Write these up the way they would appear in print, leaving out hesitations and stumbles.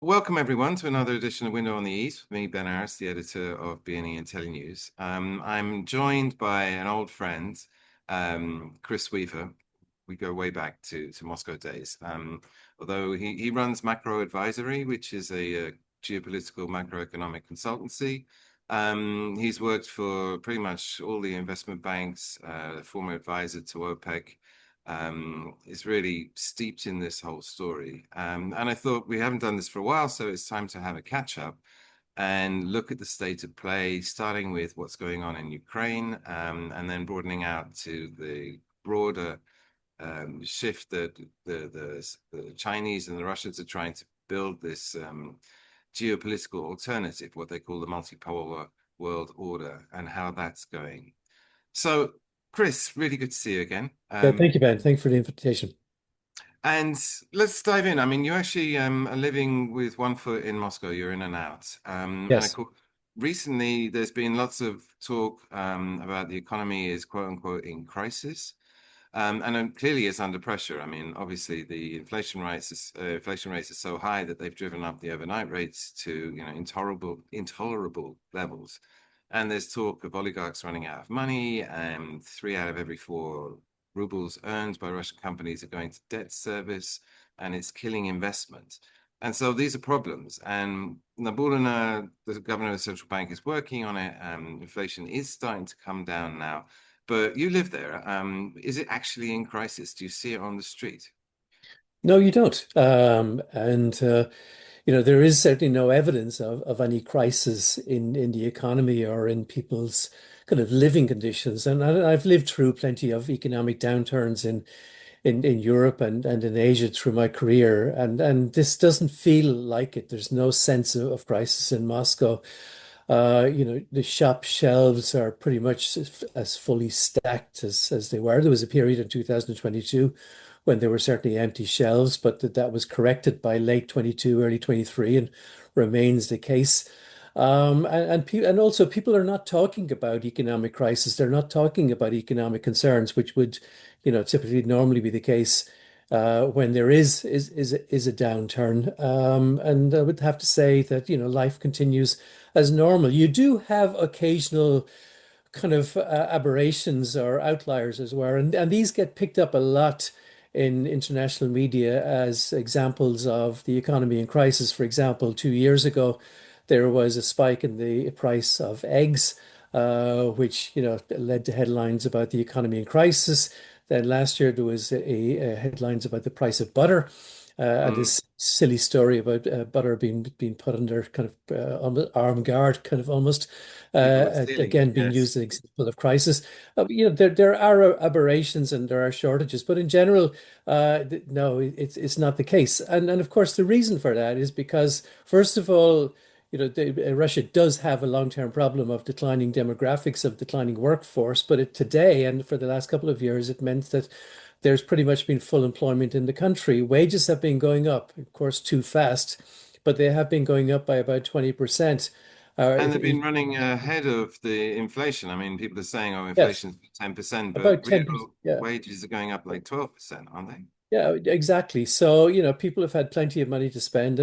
Welcome everyone to another edition of Window on the East with me, Ben Harris, the editor of BNE IntelliNews. I'm joined by an old friend, Chris Weafer. We go way back to Moscow days. Although he runs Macro Advisory, which is a geopolitical macroeconomic consultancy. He's worked for pretty much all the investment banks, former advisor to OPEC, is really steeped in this whole story. And I thought we haven't done this for a while, so it's time to have a catch up and look at the state of play, starting with what's going on in Ukraine, and then broadening out to the broader shift that the Chinese and the Russians are trying to build this geopolitical alternative, what they call the multipolar world order, and how that's going. So, Chris, really good to see you again. Yeah, thank you, Ben. Thanks for the invitation. And let's dive in. I mean, you actually are living with one foot in Moscow. You're in and out. And of Yes. course, recently there's been lots of talk about the economy is quote unquote in crisis. And clearly it's under pressure. I mean, obviously the inflation rates are so high that they've driven up the overnight rates to, intolerable levels. And there's talk of oligarchs running out of money, and 3 out of every 4 rubles earned by Russian companies are going to debt service, and it's killing investment. And so these are problems. And Nabulina, the governor of the central bank, is working on it. Inflation is starting to come down now. But you live there. Is it actually in crisis? Do you see it on the street? No, you don't. There is certainly no evidence of any crisis in the economy or in people's kind of living conditions. And I've lived through plenty of economic downturns in Europe and in Asia through my career, and this doesn't feel like it. There's no sense of crisis in Moscow. The shop shelves are pretty much as fully stacked as they were. There was a period in 2022 when there were certainly empty shelves, but that was corrected by late 22, early 23, and remains the case. And also people are not talking about economic crisis. They're not talking about economic concerns, which would, typically normally be the case when there is a downturn. And I would have to say that, life continues as normal. You do have occasional kind of aberrations or outliers as well, and these get picked up a lot in international media as examples of the economy in crisis. For example, 2 years ago, there was a spike in the price of eggs, which led to headlines about the economy in crisis. Then last year there was a headlines about the price of butter, and Mm, this silly story about butter being put under kind of armed guard, kind of almost people are stealing it, again being yes. used as an example of crisis. There are aberrations and there are shortages, but in general, no, it's not the case. And of course, the reason for that is because, first of all, Russia does have a long-term problem of declining demographics, of declining workforce, but today and for the last couple of years, it meant that there's pretty much been full employment in the country. Wages have been going up, of course, too fast, but they have been going up by about 20%. And they've been If running ahead of the inflation. I mean, people are saying, oh, yes, inflation's 10%, but about 10%. real Yeah. wages are going up like 12%, aren't they? Yeah, exactly. So, people have had plenty of money to spend,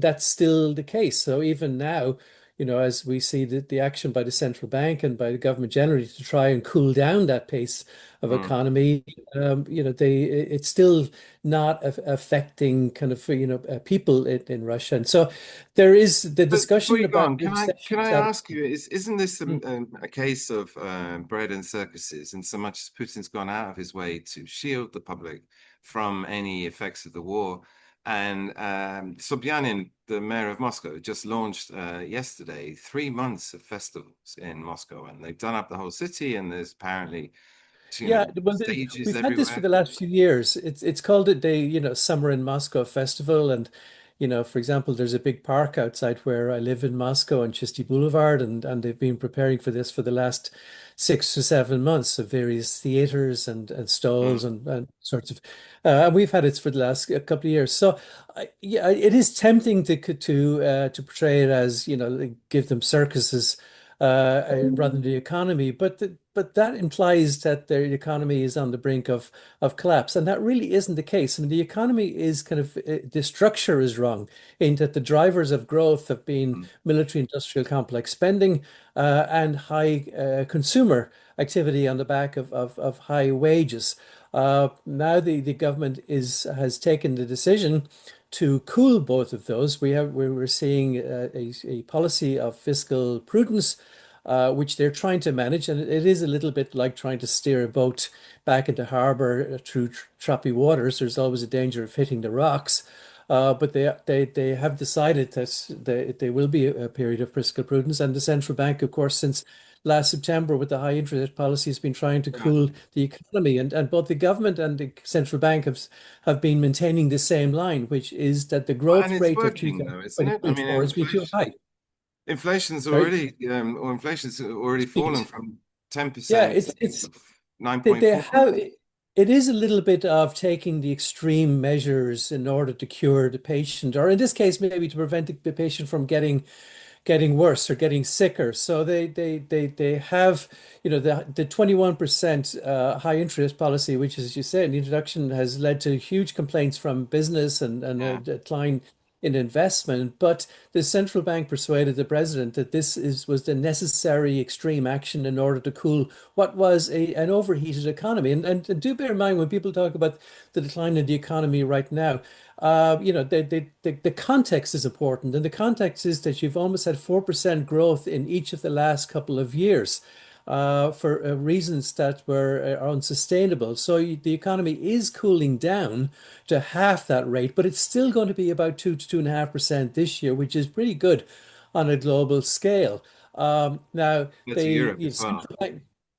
that's still the case. So even now, as we see the action by the central bank and by the government generally to try and cool down that pace of Mm. economy, it's still not affecting kind of, people in Russia. And so there is the But before discussion you go about on, can I recessions out. ask you, isn't this Hmm. a case of bread and circuses, in so much as Putin's gone out of his way to shield the public from any effects of the war? And Sobyanin, the mayor of Moscow, just launched yesterday 3 months of festivals in Moscow, and they've done up the whole city, and there's apparently, Yeah, well, stages we've had this for everywhere. the last few years. It's called it the, Summer in Moscow Festival, and for example, there's a big park outside where I live in Moscow on Chisty Boulevard, and they've been preparing for this for the last 6 or 7 months of various theaters and stalls Mm. and sorts of, and we've had it for the last couple of years. So, it is tempting to portray it as like, give them circuses rather than the economy. But that implies that the economy is on the brink of collapse, and that really isn't the case. I mean, the economy is kind of the structure is wrong in that the drivers of growth have been Mm. military-industrial complex spending and high consumer activity on the back of high wages. Now the government is has taken the decision to cool both of those. We're seeing a policy of fiscal prudence, which they're trying to manage, and it is a little bit like trying to steer a boat back into harbor through choppy waters. There's always a danger of hitting the rocks. But they have decided that there will be a period of fiscal prudence, and the central bank, of course, since last September with the high interest policy has been trying to Yeah. cool the economy, and both the government and the central bank have been maintaining the same line, which is that the Well, and growth it's rate of working though, isn't it? I mean, 2024 has been too high. Sorry, inflation's already fallen from yeah, 10% it's to nine they, point they four. have it is a little bit of taking the extreme measures in order to cure the patient, or in this case, maybe to prevent the patient from getting worse or getting sicker. So they have, the 21% high interest policy, which, as you said, the introduction has led to huge complaints from business and a Yeah. decline in investment. But the central bank persuaded the president that this was the necessary extreme action in order to cool what was an overheated economy. And do bear in mind when people talk about the decline in the economy right now, the context is important. And the context is that you've almost had 4% growth in each of the last couple of years for reasons that were unsustainable. So the economy is cooling down to half that rate, but it's still going to be about 2 to 2.5% this year, which is pretty good on a global scale. Now, That's Europe as well.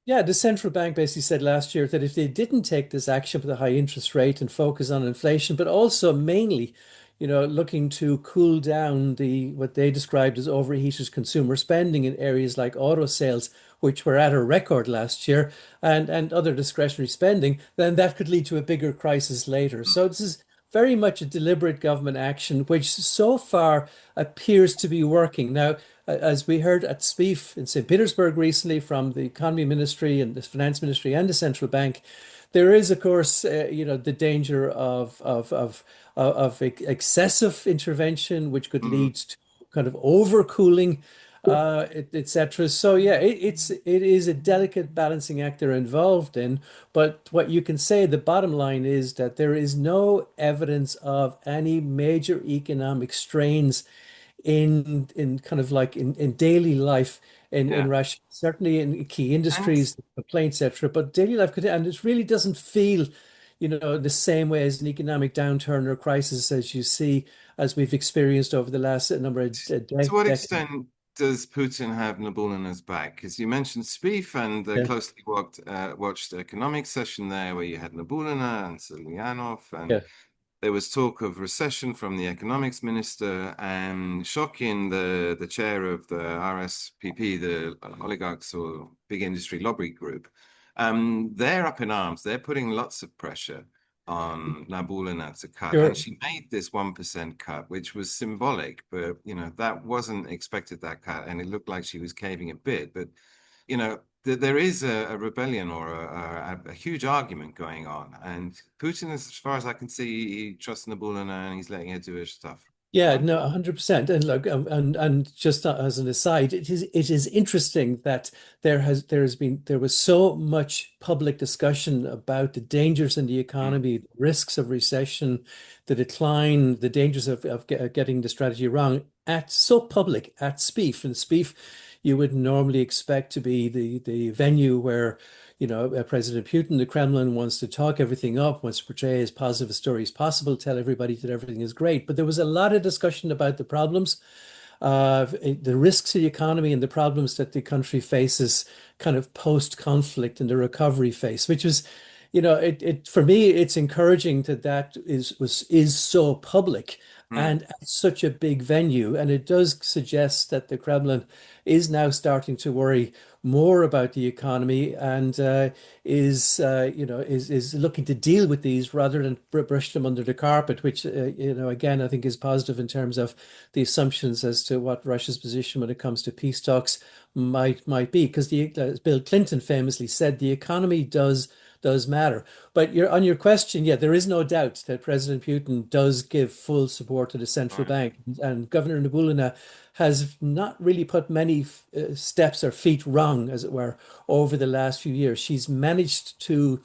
yeah, the central bank basically said last year that if they didn't take this action with a high interest rate and focus on inflation, but also mainly, looking to cool down the what they described as overheated consumer spending in areas like auto sales, which were at a record last year, and other discretionary spending, then that could lead to a bigger crisis later. So this is very much a deliberate government action, which so far appears to be working. Now, as we heard at SPIEF in St. Petersburg recently from the Economy Ministry and the Finance Ministry and the Central Bank, there is, of course, the danger of excessive intervention, which could Mm. lead to kind of overcooling, etc. So yeah, it is a delicate balancing act they're involved in. But what you can say, the bottom line is that there is no evidence of any major economic strains in kind of like in daily life in Yeah. Russia, certainly in key And industries, complaints, etc. But daily life could, and it really doesn't feel, the same way as an economic downturn or crisis as you see as we've experienced over the last number of to what decades. extent does Putin have Nabulana's back? Because you mentioned Spieth and the Yeah, closely watched economic session there where you had Nabulana and Silyanov, and yeah, there was talk of recession from the economics minister, and Shokin, the chair of the RSPP, the oligarchs or big industry lobby group. They're up in arms. They're putting lots of pressure on Nabulana to cut, and sure. she made this 1% cut, which was symbolic, but that wasn't expected, that cut, and it looked like she was caving a bit. But there is a rebellion or a huge argument going on, and Putin, as far as I can see, he trusts Nabulana and he's letting her do her stuff, Yeah, right? no, 100%. And look, and just as an aside, it is interesting that there was so much public discussion about the dangers in the Mm. economy, the risks of recession, the decline, the dangers of getting the strategy wrong at so public at SPIEF. And SPIEF, you would normally expect to be the venue where President Putin, the Kremlin wants to talk everything up, wants to portray as positive a story as possible, tell everybody that everything is great. But there was a lot of discussion about the problems, the risks of the economy and the problems that the country faces kind of post-conflict and the recovery phase, which was, it for me, it's encouraging that is so public Mm. and at such a big venue. And it does suggest that the Kremlin is now starting to worry more about the economy and is looking to deal with these rather than brush them under the carpet, which again I think is positive in terms of the assumptions as to what Russia's position when it comes to peace talks might be. Because as Bill Clinton famously said, the economy does matter. But on your question, yeah, there is no doubt that President Putin does give full support to the central Right. bank, and Governor Nabulina has not really put many steps or feet wrong, as it were, over the last few years. She's managed to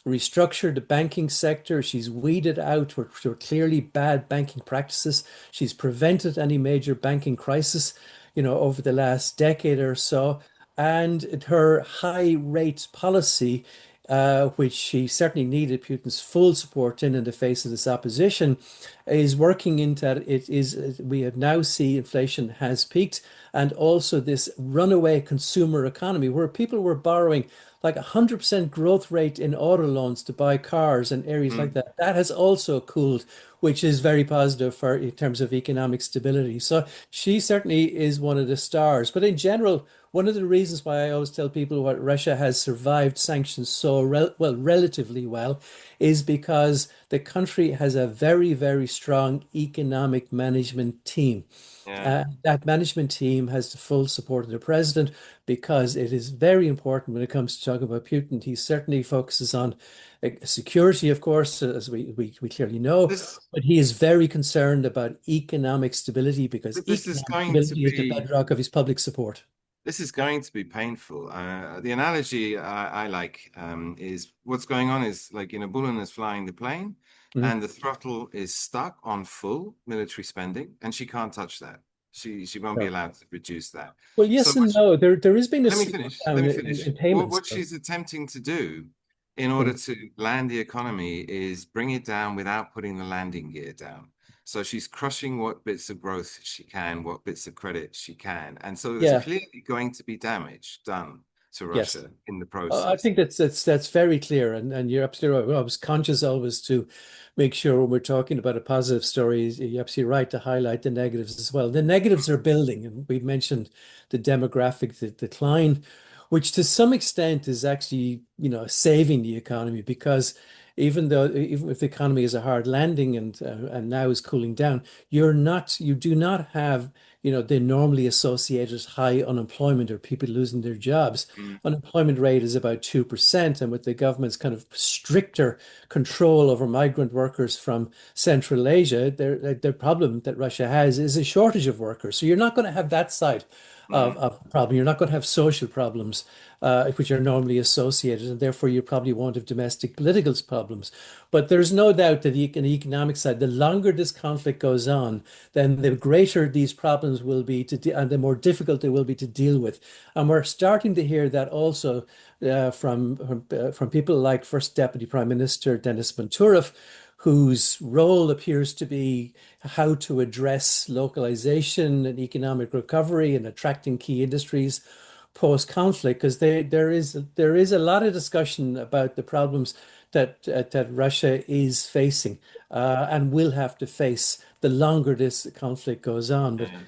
restructure the banking sector. She's weeded out what were clearly bad banking practices. She's prevented any major banking crisis, over the last decade or so. And her high rate policy, which she certainly needed Putin's full support in the face of this opposition, is working into that. We have now see inflation has peaked, and also this runaway consumer economy where people were borrowing like 100% growth rate in auto loans to buy cars and areas like Mm. that. That has also cooled, which is very positive for in terms of economic stability. So she certainly is one of the stars. But in general, one of the reasons why I always tell people what Russia has survived sanctions so relatively well, is because the country has a very, very strong economic management team. Yeah. That management team has the full support of the president because it is very important when it comes to talking about Putin. He certainly focuses on security, of course, as we clearly know, This but he is very concerned about economic stability because this is economic going to stability is the be bedrock of his public support. This is going to be painful. The analogy I like is what's going on is like, Bullen is flying the plane Mhm. and the throttle is stuck on full military spending and she can't touch that. She won't be No. allowed to reduce that. Well, So yes what and no. There has been a let me finish. Let slowdown me in finish. payments. What So, she's attempting to do in order mhm. to land the economy is bring it down without putting the landing gear down. So she's crushing what bits of growth she can, what bits of credit she can. And so there's Yeah, clearly going to be damage done to yes. Russia in the I process. think that's very clear, and you're absolutely right. Well, I was conscious always to make sure when we're talking about a positive story, you're absolutely right to highlight the negatives as well. The negatives are building, and we've mentioned the demographic decline, which to some extent is actually, saving the economy because even if the economy is a hard landing and now is cooling down, you do not have, the normally associated high unemployment or people losing their jobs. Mm, Unemployment rate is about 2%. And with the government's kind of stricter control over migrant workers from Central Asia, their problem that Russia has is a shortage of workers. So you're not going to have that side of, mm. of the problem. You're not going to have social problems, which are normally associated, and therefore you probably won't have domestic political problems. But there's no doubt that on the economic side, the longer this conflict goes on, then the greater these problems will be and the more difficult they will be to deal with. And we're starting to hear that also from people like First Deputy Prime Minister Denis Manturov, whose role appears to be how to address localization and economic recovery and attracting key industries post-conflict, because there is a lot of discussion about the problems that Russia is facing and will have to face the longer this conflict goes on. But Yeah.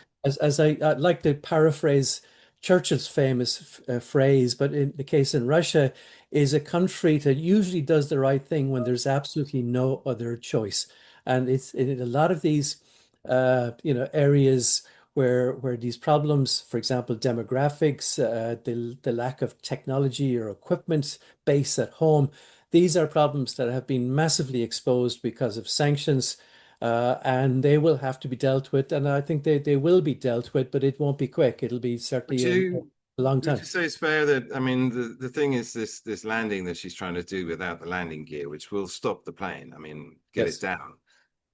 I'd like to paraphrase Churchill's famous phrase, but in the case in Russia, is a country that usually does the right thing when there's absolutely no other choice. And it's in a lot of these, areas where these problems, for example, demographics, the lack of technology or equipment base at home, these are problems that have been massively exposed because of sanctions, and they will have to be dealt with. And I think they will be dealt with, but it won't be quick. It'll be Would certainly you a long would time. you say it's fair that I mean the thing is this landing that she's trying to do without the landing gear, which will stop the plane. I mean, get it Yes. down.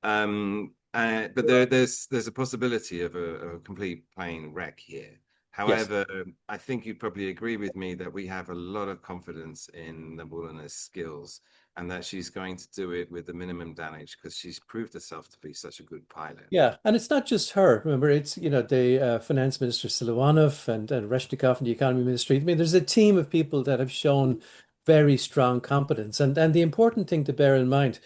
But there's a possibility of a complete plane wreck here. Yes. However, I think you probably agree with me that we have a lot of confidence in Nabulana's skills and that she's going to do it with the minimum damage because she's proved herself to be such a good pilot. Yeah, and it's not just her. Remember, it's the finance minister Silovanov and Reshnikov in the economy ministry. I mean, there's a team of people that have shown very strong competence. And the important thing to bear in mind,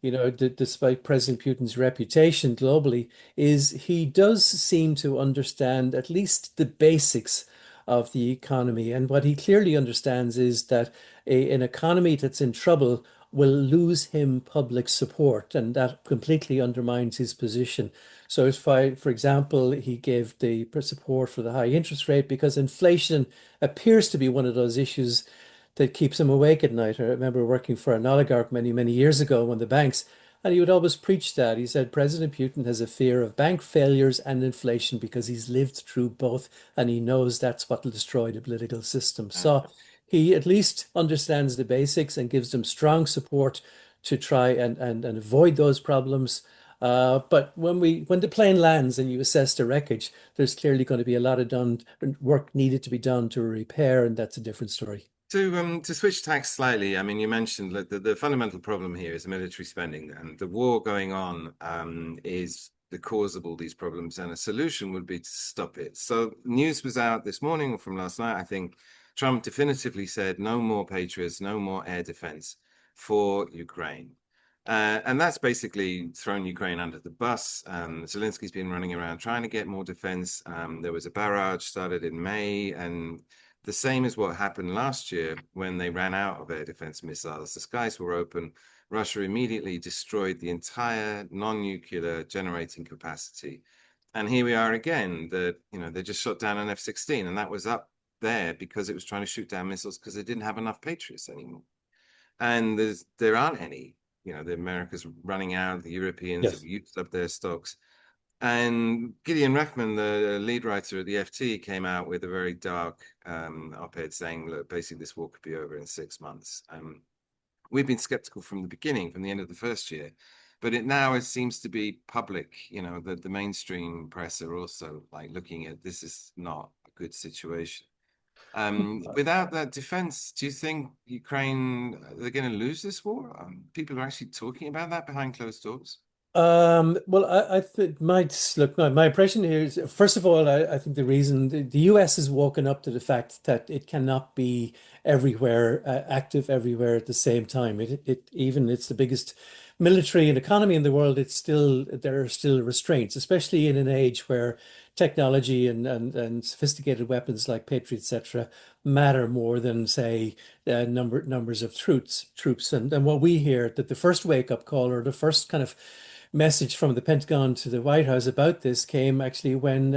despite President Putin's reputation globally, is he does seem to understand at least the basics of the economy. And what he clearly understands is that an economy that's in trouble will lose him public support, and that completely undermines his position. So, if for example, he gave the support for the high interest rate because inflation appears to be one of those issues that keeps him awake at night. I remember working for an oligarch many, many years ago on the banks, and he would always preach that. He said President Putin has a fear of bank failures and inflation because he's lived through both, and he knows that's what will destroy the political system. So he at least understands the basics and gives them strong support to try and avoid those problems. But when the plane lands and you assess the wreckage, there's clearly going to be a lot of done work needed to be done to repair, and that's a different story. To switch tack slightly, I mean, you mentioned that the fundamental problem here is military spending, and the war going on is the cause of all these problems, and a solution would be to stop it. So news was out this morning or from last night, I think. Trump definitively said no more Patriots, no more air defense for Ukraine. And that's basically thrown Ukraine under the bus. Zelensky's been running around trying to get more defense. There was a barrage started in May, and the same as what happened last year when they ran out of air defense missiles. The skies were open. Russia immediately destroyed the entire non-nuclear generating capacity. And here we are again. They just shot down an F-16, and that was up there because it was trying to shoot down missiles because they didn't have enough Patriots anymore. And there aren't any. The America's running out. The Europeans have Yes. used up their stocks. And Gideon Rachman, the lead writer at the FT, came out with a very dark op-ed saying, look, basically this war could be over in 6 months. We've been skeptical from the beginning, from the end of the first year, but it seems to be public. The mainstream press are also like looking at this is not a good situation. Without that defense, do you think Ukraine they're going to lose this war? People are actually talking about that behind closed doors. Well, I think my impression here is, first of all, I think the reason the US has woken up to the fact that it cannot be everywhere, active everywhere at the same time. Even it's the biggest military and economy in the world. There are still restraints, especially in an age where technology and sophisticated weapons like Patriot, etc., matter more than, say, numbers of troops. And what we hear that the first wake up call, or the first kind of message from the Pentagon to the White House about this came actually when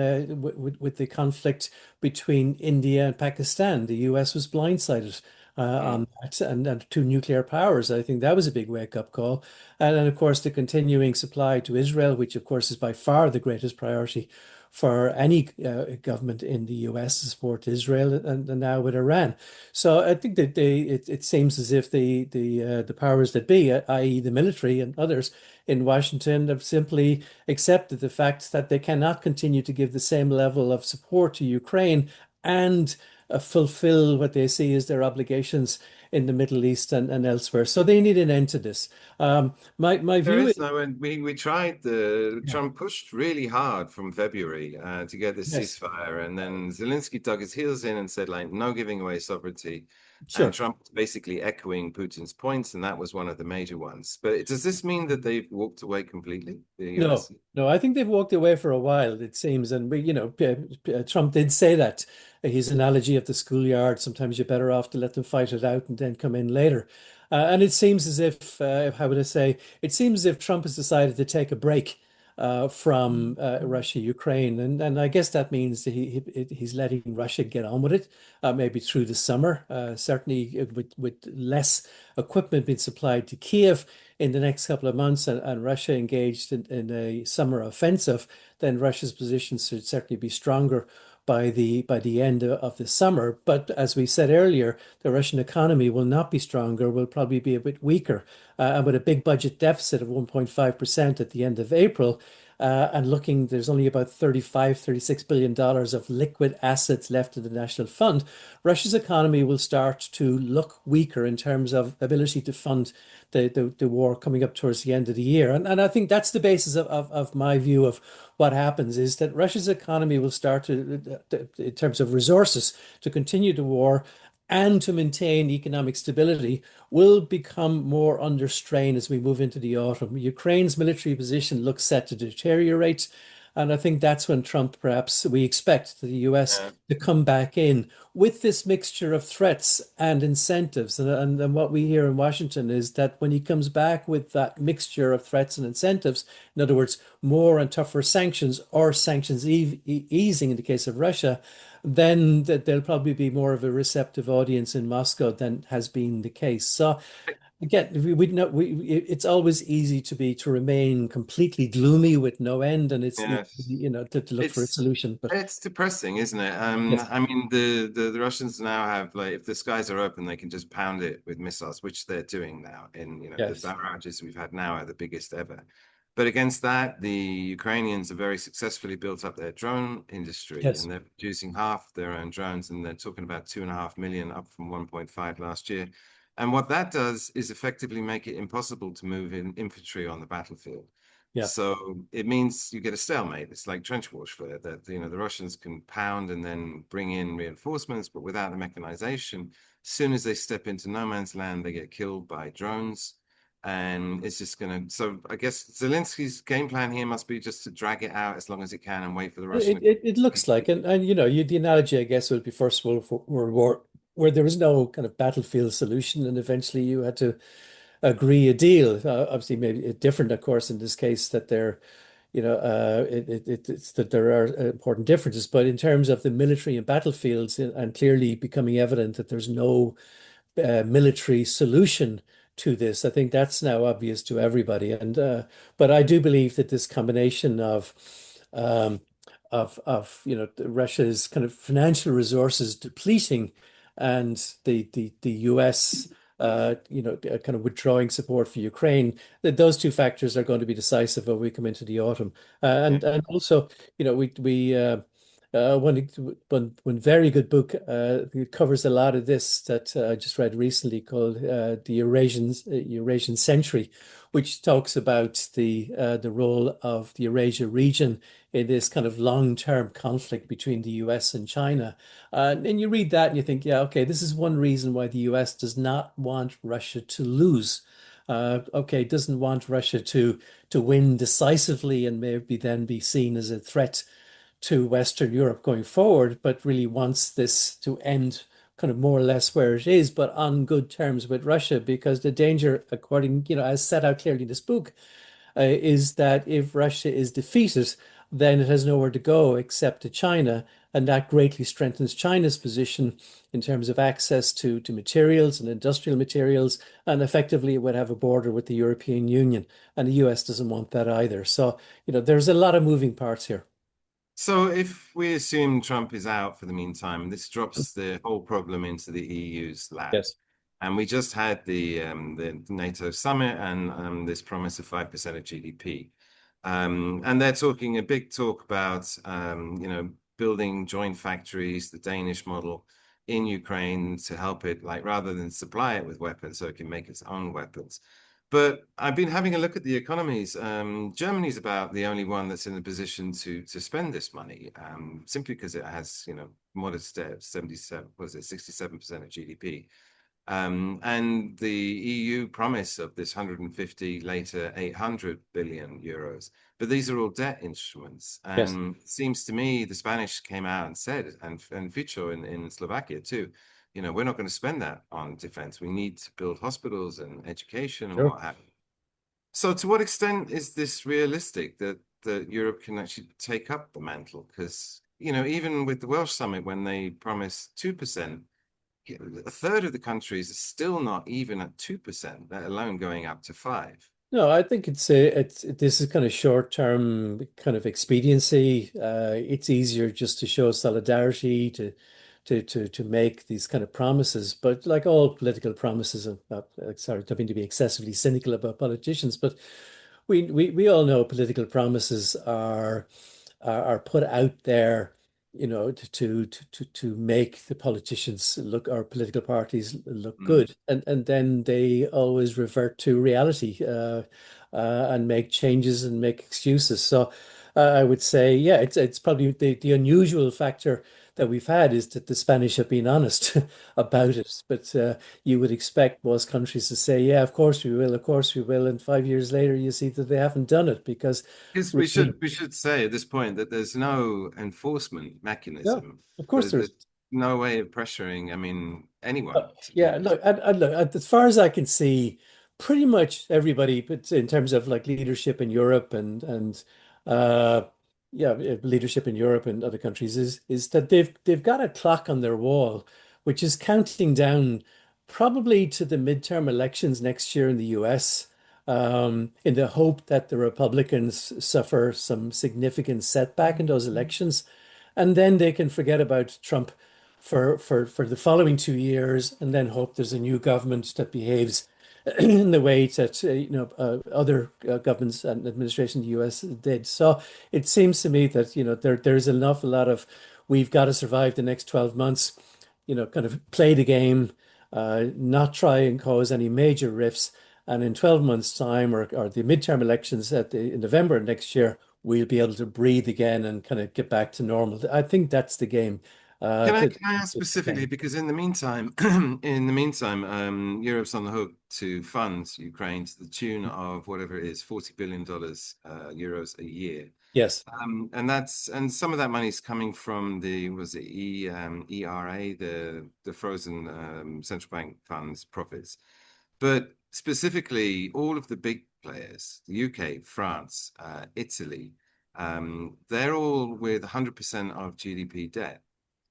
with the conflict between India and Pakistan. The US was blindsided Mm. on that, and two nuclear powers. I think that was a big wake-up call. And then, of course, the continuing supply to Israel, which, of course, is by far the greatest priority for any government in the US to support Israel, and now with Iran. So I think that it seems as if the powers that be, i.e., the military and others in Washington, have simply accepted the fact that they cannot continue to give the same level of support to Ukraine and fulfill what they see as their obligations in the Middle East and elsewhere. So they need an end to this. My There view is, is no, and we tried yeah, Trump pushed really hard from February to get this yes, ceasefire, and then Zelensky dug his heels in and said like no giving away sovereignty, and sure. Trump was basically echoing Putin's points, and that was one of the major ones. But does this mean that they've walked away completely, the No, US? no, I think they've walked away for a while, it seems. And Trump did say that. His analogy of the schoolyard, sometimes you're better off to let them fight it out and then come in later. And it seems as if, how would I say, it seems as if Trump has decided to take a break from Russia, Ukraine. And I guess that means that he's letting Russia get on with it, maybe through the summer, certainly with less equipment being supplied to Kyiv in the next couple of months, and Russia engaged in a summer offensive, then Russia's position should certainly be stronger by the end of the summer. But as we said earlier, the Russian economy will not be stronger, will probably be a bit weaker. And with a big budget deficit of 1.5% at the end of April, and looking, there's only about $36 billion of liquid assets left in the National Fund. Russia's economy will start to look weaker in terms of ability to fund the war coming up towards the end of the year. And I think that's the basis of my view of what happens is that Russia's economy will start in terms of resources, to continue the war and to maintain economic stability, will become more under strain as we move into the autumn. Ukraine's military position looks set to deteriorate. And I think that's when Trump, perhaps we expect the US Yeah. to come back in with this mixture of threats and incentives. And what we hear in Washington is that when he comes back with that mixture of threats and incentives, in other words, more and tougher sanctions or sanctions easing in the case of Russia, then that there'll probably be more of a receptive audience in Moscow than has been the case. So again, we know it's always easy to remain completely gloomy with no end, and it's easy, Yes. to look for a It's solution. But it's depressing, isn't it? yes, I mean, the Russians now have, like, if the skies are open, they can just pound it with missiles, which they're doing now. In, the yes, barrages we've had now are the biggest ever. But against that, the Ukrainians have very successfully built up their drone industry, yes, and they're producing half their own drones, and they're talking about 2.5 million, up from 1.5 last year. And what that does is effectively make it impossible to move in infantry on the battlefield. yeah. So it means you get a stalemate. It's like trench warfare, that the Russians can pound and then bring in reinforcements, but without the mechanization, as soon as they step into no man's land, they get killed by drones. And it's just gonna. So I guess Zelensky's game plan here must be just to drag it out as long as it can and wait for the Russian. It looks like, and the analogy, I guess, would be First World War, where there was no kind of battlefield solution, and eventually you had to agree a deal. Obviously, maybe different, of course, in this case that there, it's that there are important differences. But in terms of the military and battlefields, and clearly becoming evident that there's no military solution to this. I think that's now obvious to everybody. And but I do believe that this combination um, of Russia's kind of financial resources depleting and the US kind of withdrawing support for Ukraine, that those two factors are going to be decisive when we come into the autumn. And also, one very good book, it covers a lot of this, that I just read recently, called the Eurasian Century, which talks about the role of the Eurasia region in this kind of long-term conflict between the US and China. And you read that and you think, yeah, okay, this is one reason why the US does not want Russia to lose. Okay, doesn't want Russia to win decisively and maybe then be seen as a threat to Western Europe going forward, but really wants this to end kind of more or less where it is, but on good terms with Russia, because the danger, according, as set out clearly in this book, is that if Russia is defeated, then it has nowhere to go except to China. And that greatly strengthens China's position in terms of access to materials and industrial materials. And effectively, it would have a border with the European Union. And the US doesn't want that either. So, there's a lot of moving parts here. So if we assume Trump is out for the meantime, this drops the whole problem into the EU's lap. Yes. And we just had the NATO summit, and this promise of 5% of GDP. And they're talking a big talk about building joint factories, the Danish model in Ukraine, to help it, like, rather than supply it with weapons so it can make its own weapons. But I've been having a look at the economies. Germany's about the only one that's in a position to spend this money, simply because it has, modest debt, 77, was it 67% of GDP. And the EU promise of this 150, later 800 billion euros. But these are all debt instruments. Yes. And it seems to me the Spanish came out and said, and Fico in Slovakia too, we're not going to spend that on defense. We need to build hospitals and education and Sure. what have you. So to what extent is this realistic, that Europe can actually take up the mantle? Because, even with the Welsh summit, when they promised 2%, a third of the countries are still not even at 2%, let alone going up to 5. No, I think this is kind of short-term kind of expediency. It's easier just to show solidarity to make these kind of promises. But like all political promises, sorry, don't mean to be excessively cynical about politicians, but we all know political promises are put out there, to make the politicians look, or political parties look Mm. good, and then they always revert to reality, and make changes and make excuses. So I would say, yeah, it's probably the unusual factor that we've had is that the Spanish have been honest about it. But you would expect most countries to say, yeah, of course we will. And 5 years later, you see that they haven't done it because Because really, we should say at this point that there's no enforcement no, mechanism. of course There's there's. no way of pressuring, I mean, anyone to do Yeah, this. look, and look, as far as I can see, pretty much everybody, but in terms of like leadership in Europe and uh yeah, leadership in Europe and other countries is that they've got a clock on their wall, which is counting down probably to the midterm elections next year in the US, in the hope that the Republicans suffer some significant setback in those elections, and then they can forget about Trump for the following 2 years, and then hope there's a new government that behaves in the way that other governments and administration in the U.S. did. So it seems to me that there's an awful lot of we've got to survive the next 12 months, kind of play the game, not try and cause any major rifts. And in 12 months' time, or the midterm elections in November next year, we'll be able to breathe again and kind of get back to normal. I think that's the game. Can I ask specifically, because in the meantime, Europe's on the hook to fund Ukraine to the tune of whatever it is, $40 billion euros a year. Yes. And some of that money is coming from the was it ERA, the frozen central bank funds profits. But specifically, all of the big players, the UK, France, Italy, they're all with 100% of GDP debt.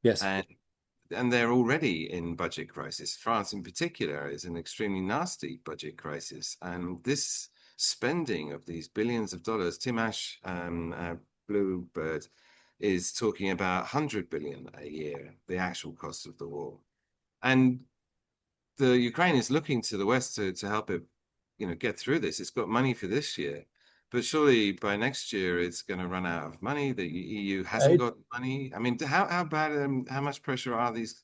Yes. And they're already in budget crisis. France, in particular, is an extremely nasty budget crisis. And this spending of these billions of dollars, Tim Ash, Bluebird, is talking about 100 billion a year, the actual cost of the war. And the Ukraine is looking to the West to help it, get through this. It's got money for this year, but surely by next year it's going to run out of money. The EU hasn't I, got money. I mean, how bad, how much pressure are these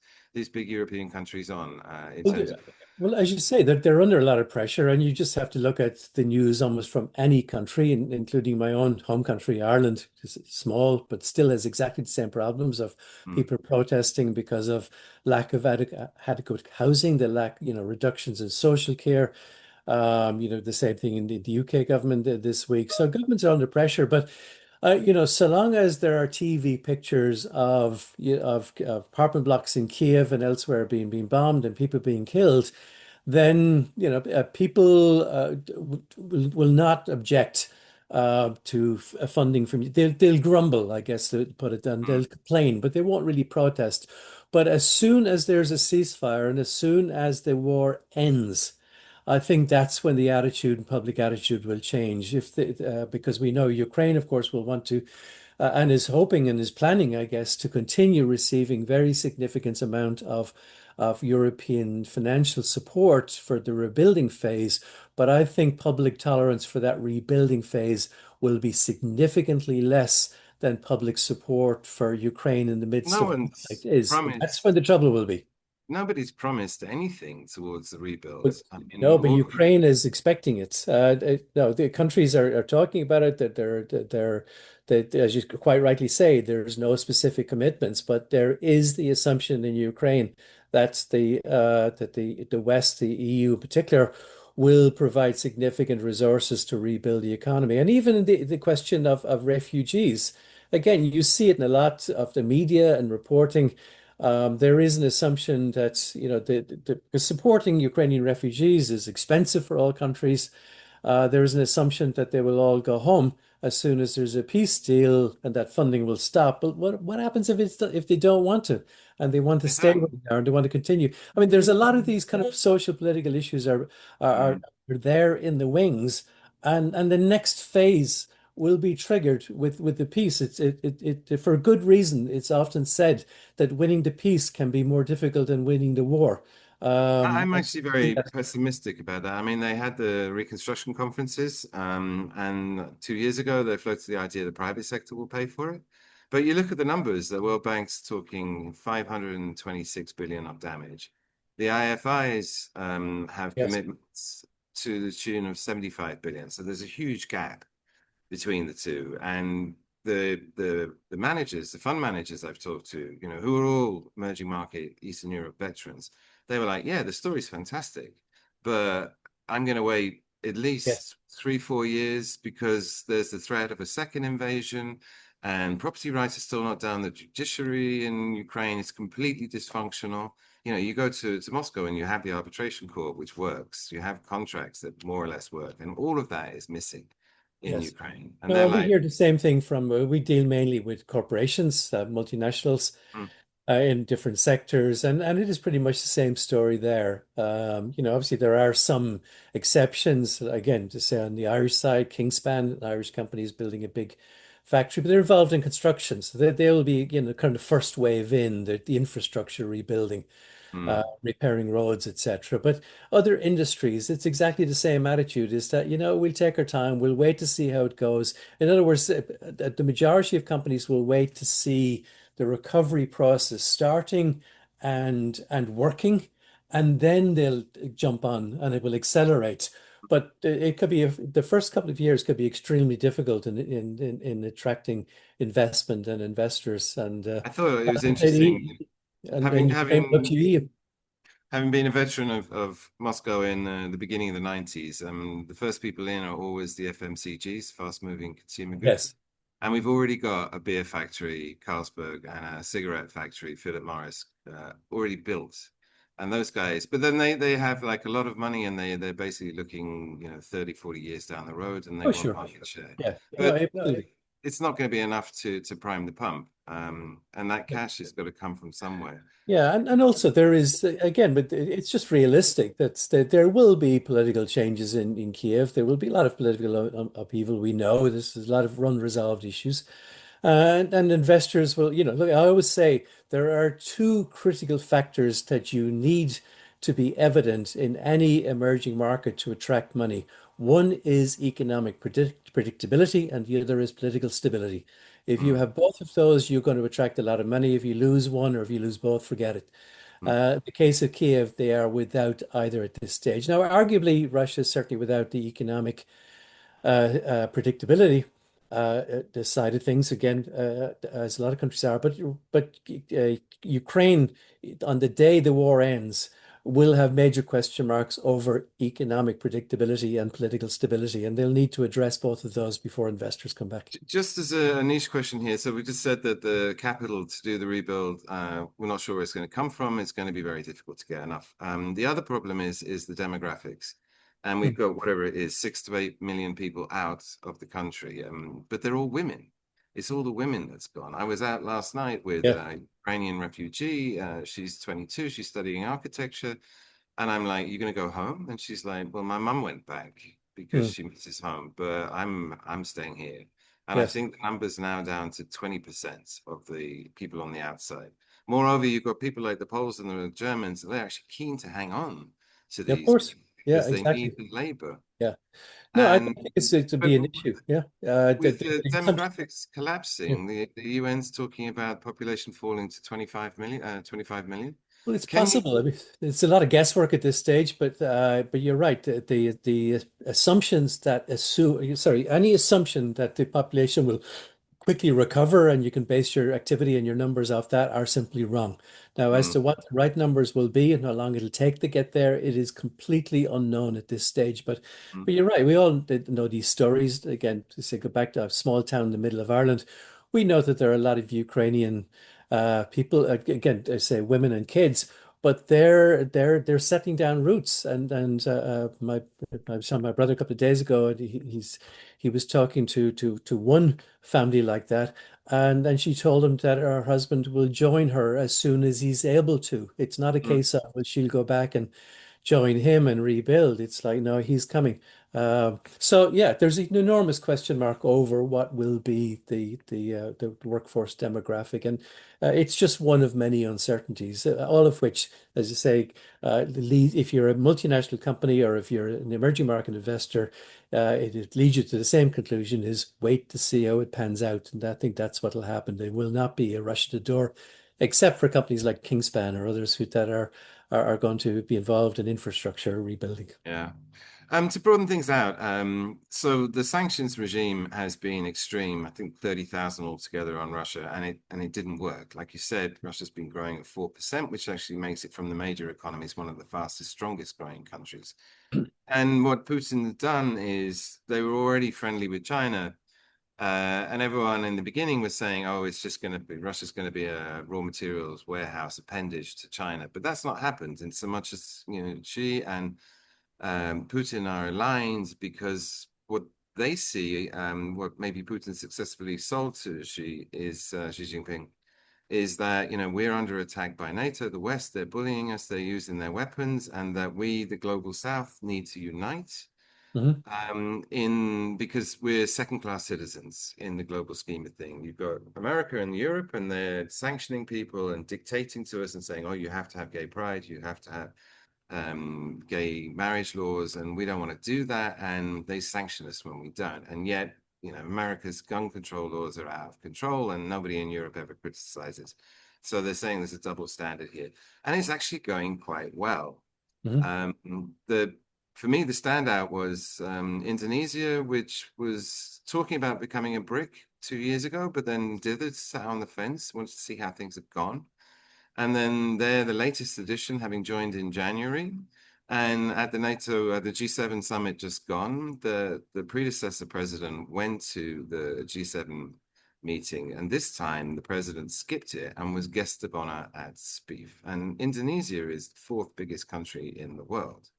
big European countries on in well, terms of? well, as you say, they're under a lot of pressure, and you just have to look at the news almost from any country, including my own home country, Ireland. It's small, but still has exactly the same problems of Hmm. people protesting because of lack of adequate housing, the lack, reductions in social care. The same thing in the UK government this week. So governments are under pressure, but so long as there are TV pictures of apartment blocks in Kyiv and elsewhere being bombed and people being killed, then people will not object to funding from you. They'll grumble, I guess, to put it down. Hmm. They'll complain, but they won't really protest. But as soon as there's a ceasefire and as soon as the war ends, I think that's when the attitude and public attitude will change. Because we know Ukraine, of course, will want to and is hoping and is planning, I guess, to continue receiving very significant amount of European financial support for the rebuilding phase. But I think public tolerance for that rebuilding phase will be significantly less than public support for Ukraine in the midst No of conflict one's is. And that's promised. when the trouble will be. Nobody's promised anything towards the rebuild. But I mean, no, but all Ukraine is expecting it. No, the countries are talking about it. That as you quite rightly say, there's no specific commitments, but there is the assumption in Ukraine that the West, the EU in particular, will provide significant resources to rebuild the economy, and even the question of refugees. Again, you see it in a lot of the media and reporting. There is an assumption that because supporting Ukrainian refugees is expensive for all countries. There is an assumption that they will all go home as soon as there's a peace deal and that funding will stop. But what happens if they don't want to and they want to they stay where don't. they are and they want to continue? I mean, there's a lot of these kind of social political issues are, Mm. are there in the wings, and the next phase will be triggered with the peace. It for good reason. It's often said that winning the peace can be more difficult than winning the war. I'm And actually I think very that's pessimistic about that. I mean, they had the reconstruction conferences, and 2 years ago they floated the idea the private sector will pay for it. But you look at the numbers, the World Bank's talking 526 billion of damage. The IFIs have yes. commitments to the tune of 75 billion. So there's a huge gap between the two. And the managers, the fund managers I've talked to, who are all emerging market Eastern Europe veterans, they were like, yeah, the story's fantastic, but I'm going to wait at Yes. least 3, 4 years because there's the threat of a second invasion, and property rights are still not down. The judiciary in Ukraine is completely dysfunctional. You go to Moscow and you have the arbitration court, which works. You have contracts that more or less work, and all of that is missing in Yes. Ukraine. And they're No, we like, hear the same thing from, we deal mainly with corporations, multinationals, mm, in different sectors, and it is pretty much the same story there. Obviously there are some exceptions. Again, to say on the Irish side, Kingspan, an Irish company, is building a big factory, but they're involved in construction, so they will be, kind of first wave in the infrastructure rebuilding, mm, repairing roads, etc. But other industries, it's exactly the same attitude, is that, we'll take our time, we'll wait to see how it goes. In other words, the majority of companies will wait to see the recovery process starting and working, and then they'll jump on and it will accelerate. But it could be the first couple of years could be extremely difficult in attracting investment and investors. And I thought it was and, interesting having Ukraine, look to having you. having been a veteran of Moscow in the beginning of the 90s. The first people in are always the FMCGs, fast-moving consumer goods. Yes. And we've already got a beer factory, Carlsberg, and a cigarette factory, Philip Morris, already built. And those guys, but then they have like a lot of money and they're basically looking, 30, 40 years down the road and they Oh, want sure. market share. Yeah. No, But absolutely. it's not going to be enough to prime the pump. And that cash has got to come from somewhere. Yeah, and also there is, again, but it's just realistic that there will be political changes in Kiev. There will be a lot of political upheaval. We know there's a lot of unresolved issues. And investors will, look, I always say there are two critical factors that you need to be evident in any emerging market to attract money. One is economic predictability, and the other is political stability. If you Mm, have both of those, you're going to attract a lot of money. If you lose one or if you lose both, forget it. mm. The case of Kiev, they are without either at this stage. Now, arguably, Russia is certainly without the economic predictability this side of things again, as a lot of countries are. But Ukraine, on the day the war ends, will have major question marks over economic predictability and political stability, and they'll need to address both of those before investors come back. Just as a niche question here, so we just said that the capital to do the rebuild, we're not sure where it's going to come from. It's going to be very difficult to get enough. The other problem is the demographics, and we've Hmm. got whatever it is, 6 to 8 million people out of the country, but they're all women. It's all the women that's gone. I was out last night with Yeah. a Ukrainian refugee. She's 22. She's studying architecture. And I'm like, "You gonna go home?" And she's like, "Well, my mum went back because Hmm. she misses home, but I'm staying here." And I Yes. think the number's now down to 20% of the people on the outside. Moreover, you've got people like the Poles and the Germans, they're actually keen to hang on to Yeah, of these course. people Yeah, because they need exactly. the labor. Yeah. No, I don't And think it's to but be an issue. Yeah. with the Some, demographics yeah. collapsing, the UN's talking about population falling to 25 million. Well, it's Can you possible. I mean, it's a lot of guesswork at this stage, but you're right. The assumptions that assume, sorry, any assumption that the population will quickly recover and you can base your activity and your numbers off that are simply wrong. Now, as mm, to what the right numbers will be and how long it'll take to get there, it is completely unknown at this stage. mm, But you're right. We all know these stories. Again, to say, go back to a small town in the middle of Ireland, we know that there are a lot of Ukrainian people. Again, I say women and kids. But they're setting down roots, and I was telling my brother a couple of days ago, and he was talking to one family like that. And then she told him that her husband will join her as soon as he's able to. It's not a mm. case of, well, she'll go back and join him and rebuild. It's like, no, he's coming. So yeah, there's an enormous question mark over what will be the workforce demographic, and it's just one of many uncertainties, all of which, as you say, if you're a multinational company or if you're an emerging market investor, it leads you to the same conclusion: is wait to see how it pans out, and I think that's what will happen. There will not be a rush to the door, except for companies like Kingspan or others that are going to be involved in infrastructure rebuilding. Yeah. To broaden things out, so the sanctions regime has been extreme. I think 30,000 altogether on Russia, and it didn't work. Like you said, Russia's been growing at 4%, which actually makes it from the major economies one of the fastest, strongest growing countries. And what Putin had done is they were already friendly with China, and everyone in the beginning was saying, "Oh, it's just going to be Russia's going to be a raw materials warehouse appendage to China," but that's not happened. In so much as Xi and Putin are aligned because what they see, what maybe Putin successfully sold to Xi Jinping, is that we're under attack by NATO, the West. They're bullying us. They're using their weapons, and that we, the global South, need to unite. Hmm. In because we're second-class citizens in the global scheme of things. You've got America and Europe, and they're sanctioning people and dictating to us and saying, "Oh, you have to have gay pride, you have to have gay marriage laws, and we don't want to do that." And they sanction us when we don't. And yet, America's gun control laws are out of control, and nobody in Europe ever criticizes. So they're saying there's a double standard here, and it's actually going quite well. Hmm. Um, the For me, the standout was Indonesia, which was talking about becoming a BRIC 2 years ago, but then dithered, sat on the fence, wanted to see how things have gone. And then they're the latest edition, having joined in January. And at the NATO, the G7 summit just gone, the predecessor president went to the G7 meeting, and this time the president skipped it and was guest of honor at SPIEF. And Indonesia is the fourth biggest country in the world.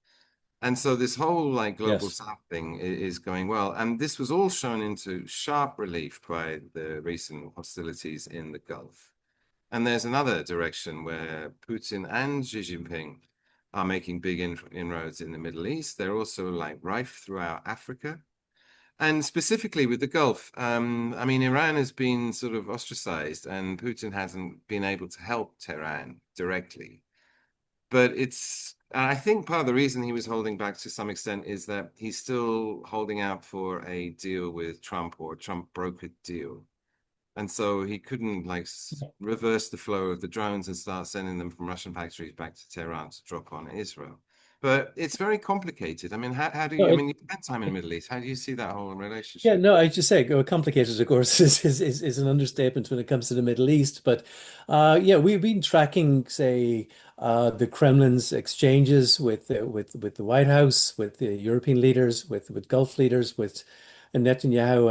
And so this whole like global Yes. south thing is going well. And this was all shown into sharp relief by the recent hostilities in the Gulf. And there's another direction where Putin and Xi Jinping are making big inroads in the Middle East. They're also like rife throughout Africa. And specifically with the Gulf, I mean, Iran has been sort of ostracized, and Putin hasn't been able to help Tehran directly. But I think part of the reason he was holding back to some extent is that he's still holding out for a deal with Trump, or Trump brokered deal. And so he couldn't like reverse the flow of the drones and start sending them from Russian factories back to Tehran to drop on Israel. But it's very complicated. I mean, how do No, you, I mean, you spent time in the Middle East. How do you see that whole yeah, relationship? no, I just say complicated, of course, is an understatement when it comes to the Middle East. But yeah, we've been tracking, say, the Kremlin's exchanges with the White House, with the European leaders, with Gulf leaders, with Netanyahu,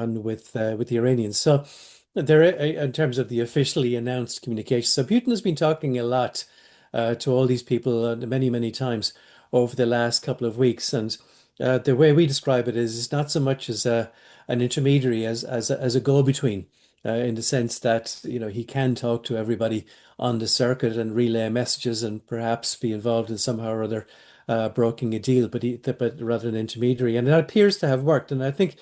and with the Iranians. So there, in terms of the officially announced communication, so Putin has been talking a lot to all these people many times over the last couple of weeks, and. The way we describe it is not so much as an intermediary as a go-between, in the sense that he can talk to everybody on the circuit and relay messages and perhaps be involved in somehow or other brokering a deal, but rather an intermediary, and that appears to have worked. And I think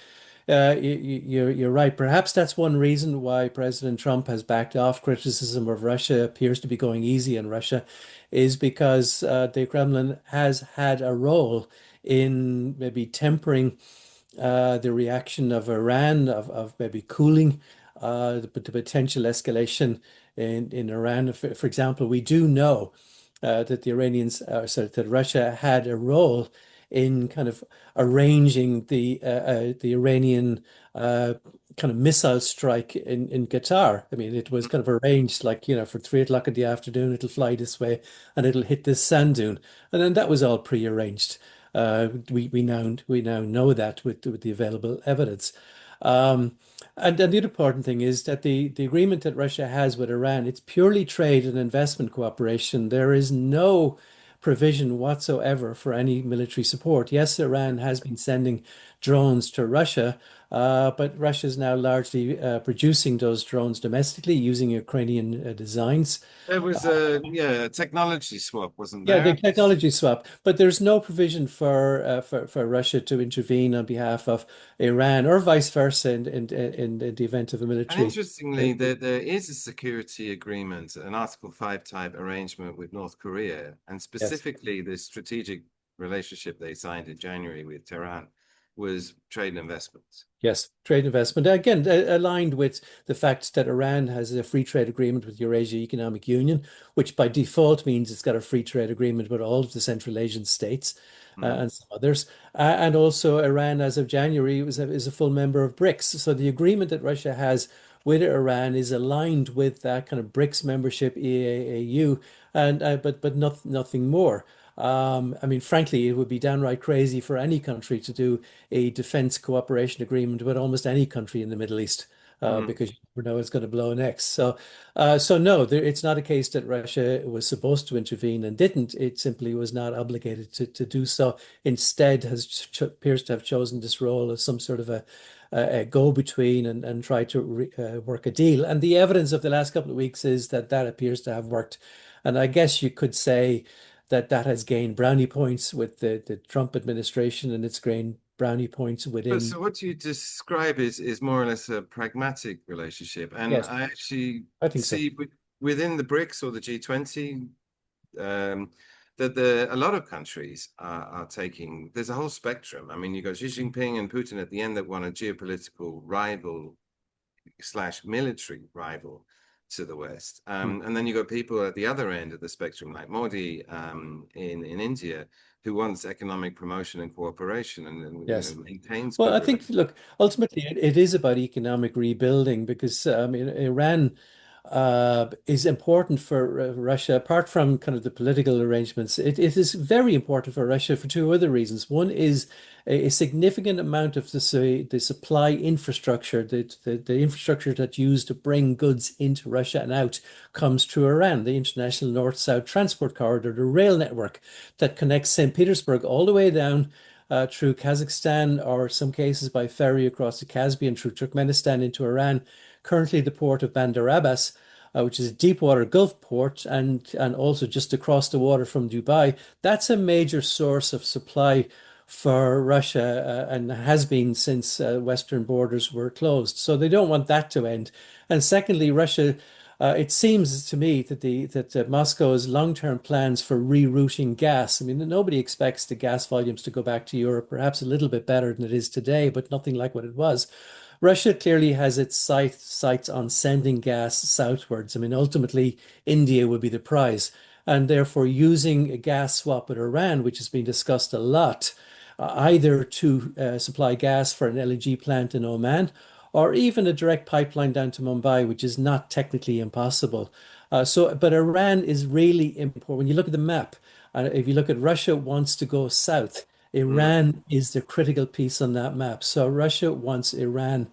you're right. Perhaps that's one reason why President Trump has backed off criticism of Russia, appears to be going easy on Russia, is because the Kremlin has had a role in maybe tempering the reaction of Iran, of maybe cooling the potential escalation in Iran. For example, we do know that the Iranians, sorry, that Russia had a role in kind of arranging the Iranian kind of missile strike in Qatar. I mean, it was kind of arranged like, for 3 o'clock in the afternoon, it'll fly this way and it'll hit this sand dune. And then that was all prearranged. We now know that with the available evidence. And then the other important thing is that the agreement that Russia has with Iran, it's purely trade and investment cooperation. There is no provision whatsoever for any military support. Yes, Iran has been sending drones to Russia, but Russia is now largely producing those drones domestically using Ukrainian designs. There was a technology swap, wasn't Yeah, the there? technology swap, but there's no provision for Russia to intervene on behalf of Iran or vice versa in the event of a And military. interestingly, there is a security agreement, an Article 5 type arrangement with North Korea, and Yes. specifically the strategic relationship they signed in January with Tehran. was trade and investments. Yes, trade investment. Again, aligned with the fact that Iran has a free trade agreement with Eurasia Economic Union, which by default means it's got a free trade agreement with all of the Central Asian states Mm. and some others. And also, Iran, as of January, is a full member of BRICS. So the agreement that Russia has with Iran is aligned with that kind of BRICS membership, EAAU, and but nothing more. I mean, frankly, it would be downright crazy for any country to do a defense cooperation agreement with almost any country in the Middle East, Mm. because you never know it's going to blow next. So no, it's not a case that Russia was supposed to intervene and didn't. It simply was not obligated to do so. Instead, appears to have chosen this role as some sort of a go-between and try to work a deal. And the evidence of the last couple of weeks is that that appears to have worked. And I guess you could say that that has gained brownie points with the Trump administration, and it's gained brownie points But within. so what you describe is more or less a pragmatic relationship, and Yes, I actually I think so. see within the BRICS or the G20 um, that a lot of countries are taking. There's a whole spectrum. I mean, you got Xi Jinping and Putin at the end that want a geopolitical rival slash military rival to the West. Hmm. And then you got people at the other end of the spectrum, like Modi in India, who wants economic promotion and cooperation and Yes. maintains Well, good I think, relations. look, ultimately, it is about economic rebuilding because Iran is important for Russia, apart from kind of the political arrangements. It is very important for Russia for two other reasons. One is a significant amount of the supply infrastructure, the infrastructure that's used to bring goods into Russia and out, comes through Iran, the international north-south transport corridor, the rail network that connects St. Petersburg all the way down through Kazakhstan, or some cases by ferry across the Caspian through Turkmenistan into Iran. Currently, the port of Bandar Abbas, which is a deep water Gulf port, and also just across the water from Dubai. That's a major source of supply for Russia, and has been since Western borders were closed. So they don't want that to end. And secondly, Russia. It seems to me that Moscow's long-term plans for rerouting gas. I mean, nobody expects the gas volumes to go back to Europe, perhaps a little bit better than it is today, but nothing like what it was. Russia clearly has its sights on sending gas southwards. I mean, ultimately, India will be the prize, and therefore using a gas swap with Iran, which has been discussed a lot, either to supply gas for an LNG plant in Oman, or even a direct pipeline down to Mumbai, which is not technically impossible. But Iran is really important. When you look at the map, if you look at Russia wants to go south, Mm. Iran is the critical piece on that map. So Russia wants Iran,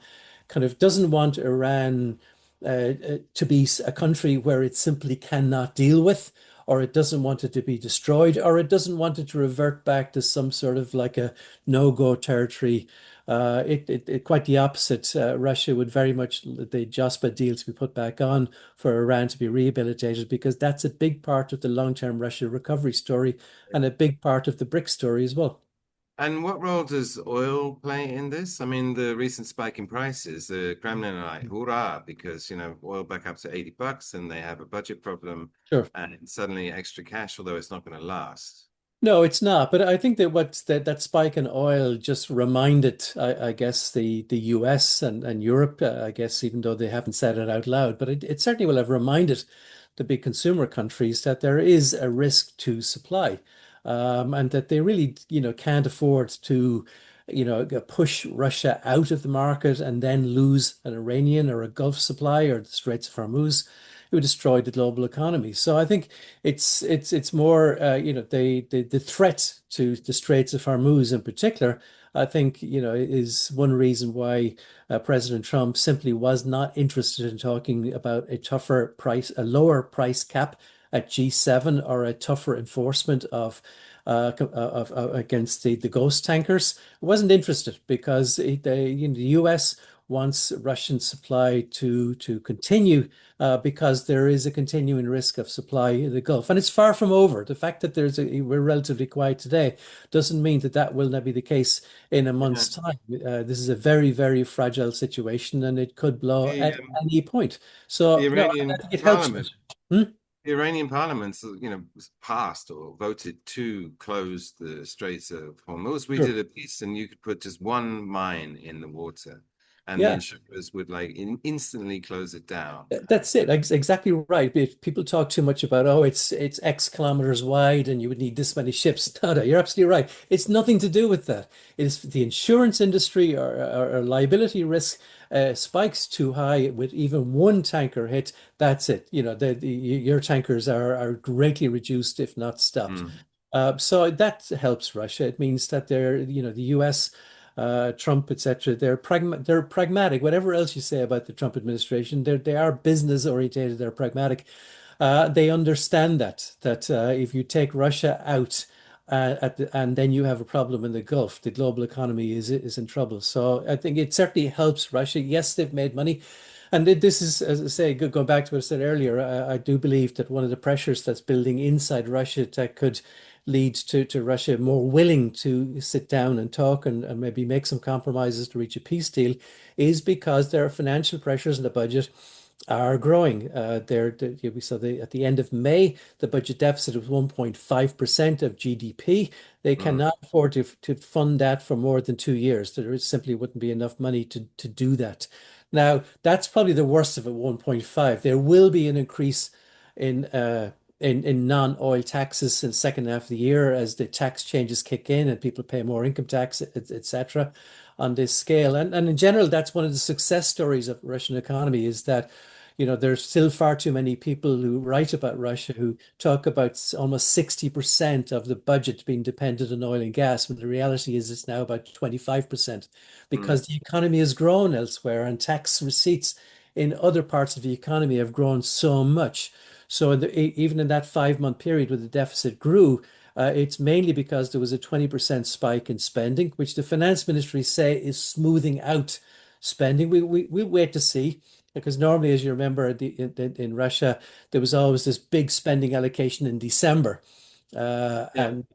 kind of doesn't want Iran to be a country where it simply cannot deal with, or it doesn't want it to be destroyed, or it doesn't want it to revert back to some sort of like a no-go territory. Quite the opposite. Russia would very much the JOSPA deal to be put back on for Iran to be rehabilitated, because that's a big part of the long-term Russia recovery story and a big part of the BRICS story as well. And what role does oil play in this? I mean, the recent spike in prices, the Kremlin are like, hurrah, because, oil back up to $80 and they have a budget problem Sure. and suddenly extra cash, although it's not going to last. No, it's not. But I think that that spike in oil just reminded, I guess, the US and Europe, I guess, even though they haven't said it out loud, but it certainly will have reminded the big consumer countries that there is a risk to supply, and that they really, can't afford to, push Russia out of the market and then lose an Iranian or a Gulf supply or the Straits of Hormuz. It would destroy the global economy. So I think it's more the threat to the Straits of Hormuz in particular. I think is one reason why President Trump simply was not interested in talking about a lower price cap at G7, or a tougher enforcement against the ghost tankers. I wasn't interested because the US wants Russian supply to continue, because there is a continuing risk of supply in the Gulf. And it's far from over. The fact that we're relatively quiet today doesn't mean that that will not be the case in a Yeah. month's time. This is a very, very fragile situation, and it could blow The at um, any point. the So, no, I Iranian think it helps. parliament, Hmm? the Iranian parliament, passed or voted to close the Straits of Hormuz. We Sure. did a piece, and you could put just one mine in the water, and the Yeah. insurers would instantly close it down. That's it. Exactly right. If people talk too much about, oh, it's X kilometers wide and you would need this many ships. No, no, you're absolutely right. It's nothing to do with that. It's the insurance industry or liability risk spikes too high with even one tanker hit. That's it. Your tankers are greatly reduced, if not stopped. Mm, So that helps Russia. It means that the US, Trump, etc. They're pragmatic. Whatever else you say about the Trump administration, they are business orientated. They're pragmatic. They understand that if you take Russia out and then you have a problem in the Gulf, the global economy is in trouble. So I think it certainly helps Russia. Yes, they've made money. And this is, as I say, going back to what I said earlier, I do believe that one of the pressures that's building inside Russia that could lead to Russia more willing to sit down and talk and maybe make some compromises to reach a peace deal is because their financial pressures in the budget are growing. We saw at the end of May, the budget deficit was 1.5% of GDP. They mm, cannot afford to fund that for more than 2 years. There simply wouldn't be enough money to do that. Now, that's probably the worst of it, 1.5. There will be an increase in in non-oil taxes in the second half of the year as the tax changes kick in and people pay more income tax, etc. on this scale. And in general, that's one of the success stories of the Russian economy is that, there's still far too many people who write about Russia who talk about almost 60% of the budget being dependent on oil and gas, when the reality is it's now about 25% mm, because the economy has grown elsewhere and tax receipts in other parts of the economy have grown so much. So even in that 5-month period where the deficit grew, it's mainly because there was a 20% spike in spending, which the finance ministry say is smoothing out spending. We wait to see, because normally, as you remember, in Russia, there was always this big spending allocation in December. Uh, yeah. and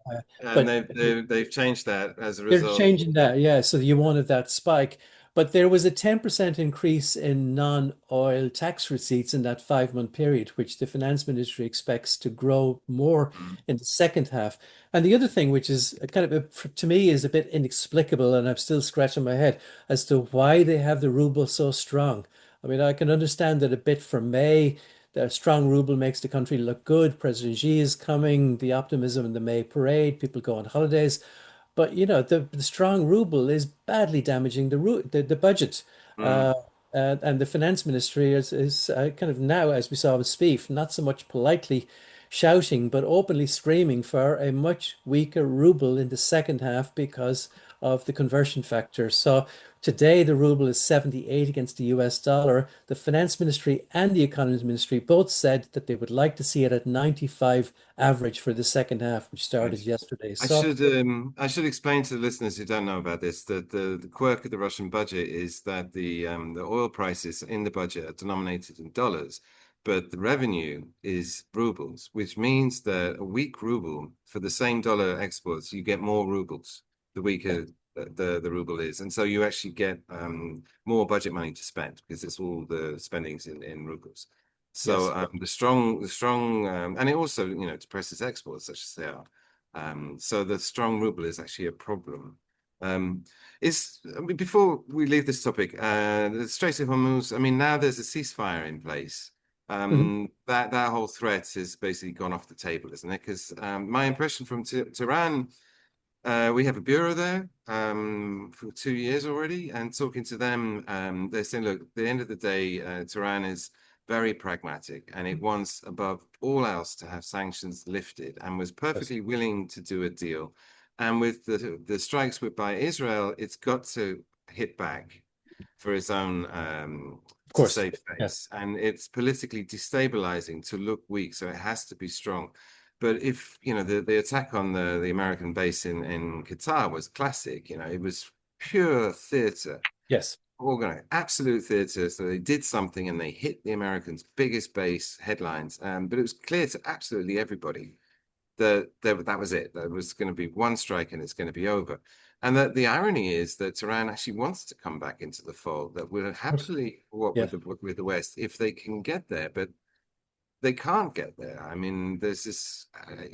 And but they've changed that as a they're result. changing that, yeah. So you wanted that spike. But there was a 10% increase in non-oil tax receipts in that 5-month period, which the finance ministry expects to grow more Mm, in the second half. And the other thing, which is kind of, to me, is a bit inexplicable, and I'm still scratching my head as to why they have the ruble so strong. I mean, I can understand that a bit from May. The strong ruble makes the country look good. President Xi is coming, the optimism in the May parade, people go on holidays. But the strong ruble is badly damaging the budget. mm. Uh, and the finance ministry is kind of now, as we saw with Spieth, not so much politely shouting, but openly screaming for a much weaker ruble in the second half because of the conversion factor. So today the ruble is 78 against the US dollar. The finance ministry and the economy ministry both said that they would like to see it at 95 average for the second half, which started Right. yesterday. I So should I should explain to the listeners who don't know about this that the quirk of the Russian budget is that the oil prices in the budget are denominated in dollars, but the revenue is rubles, which means that a weak ruble for the same dollar exports, you get more rubles the weaker the ruble is, and so you actually get more budget money to spend because it's all the spendings in rubles. So yes. the strong, and it also depresses exports such as they are. So the strong ruble is actually a problem. Um, I mean, before we leave this topic, the Strait of Hormuz, I mean, now there's a ceasefire in place. Mhm. That whole threat has basically gone off the table, isn't it? Because my impression from Tehran, we have a bureau there for 2 years already, and talking to them, they're saying, look, at the end of the day, Tehran is very pragmatic and it wants, above all else, to have sanctions lifted and was Yes. perfectly willing to do a deal. And with the strikes by Israel, it's got to hit back for its own Of to course. save Yeah. face. And it's politically destabilizing to look weak, so it has to be strong. But if the attack on the American base in Qatar was classic, it was pure theater, Yes. organized, absolute theater. So they did something and they hit the Americans' biggest base headlines. But it was clear to absolutely everybody that was it. There was going to be one strike and it's going to be over. And that the irony is that Iran actually wants to come back into the fold. That we'll Of course. happily work Yeah. with the West if they can get there. But they can't get there. I mean, there's this.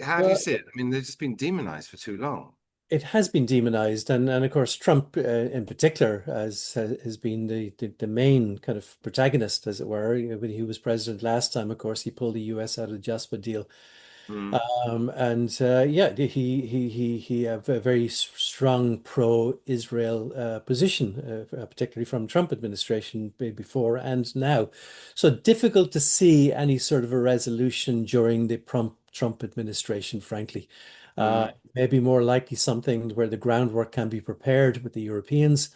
How do you Well, see it? I mean, they've just been demonized for too long. it has been demonized, and of course Trump in particular has been the main kind of protagonist, as it were. When he was president last time, of course, he pulled the U.S. out of the JASPA deal. Mm, And yeah, he have a very strong pro-Israel position, particularly from Trump administration before and now. So difficult to see any sort of a resolution during the Trump administration, frankly. mm, Maybe more likely something where the groundwork can be prepared with the Europeans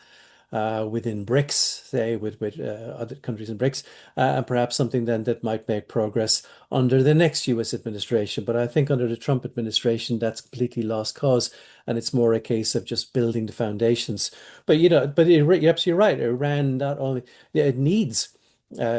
within BRICS, say with other countries in BRICS, and perhaps something then that might make progress under the next U.S. administration. But I think under the Trump administration, that's completely lost cause, and it's more a case of just building the foundations. But you're absolutely right. Iran not only yeah, it needs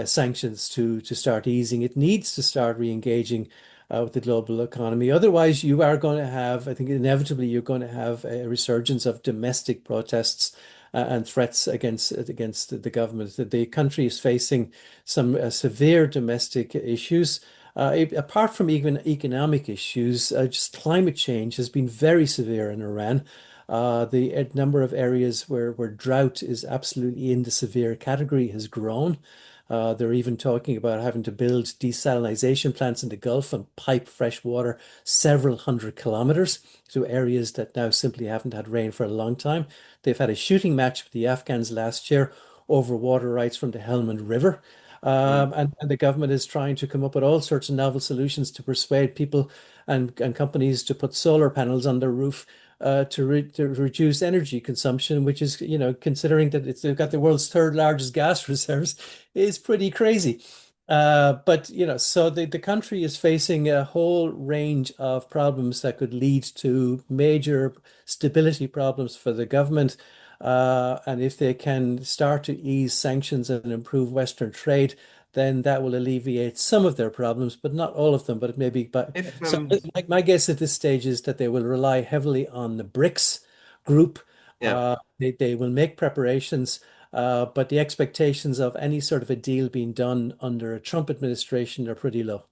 sanctions to start easing. It needs to start re-engaging with the global economy. Otherwise, you are going to have, I think, inevitably, you're going to have a resurgence of domestic protests and threats against the government. The country is facing some severe domestic issues. Apart from even economic issues, just climate change has been very severe in Iran. The number of areas where drought is absolutely in the severe category has grown. They're even talking about having to build desalination plants in the Gulf and pipe fresh water several hundred kilometers to areas that now simply haven't had rain for a long time. They've had a shooting match with the Afghans last year over water rights from the Helmand River. mm. And the government is trying to come up with all sorts of novel solutions to persuade people and companies to put solar panels on their roof to reduce energy consumption, which is, considering that they've got the world's third largest gas reserves, is pretty crazy. But so the country is facing a whole range of problems that could lead to major stability problems for the government. And if they can start to ease sanctions and improve Western trade, then that will alleviate some of their problems, but not all of them. But maybe, but If so my guess at this stage is that they will rely heavily on the BRICS group. yeah. They will make preparations, but the expectations of any sort of a deal being done under a Trump administration are pretty low.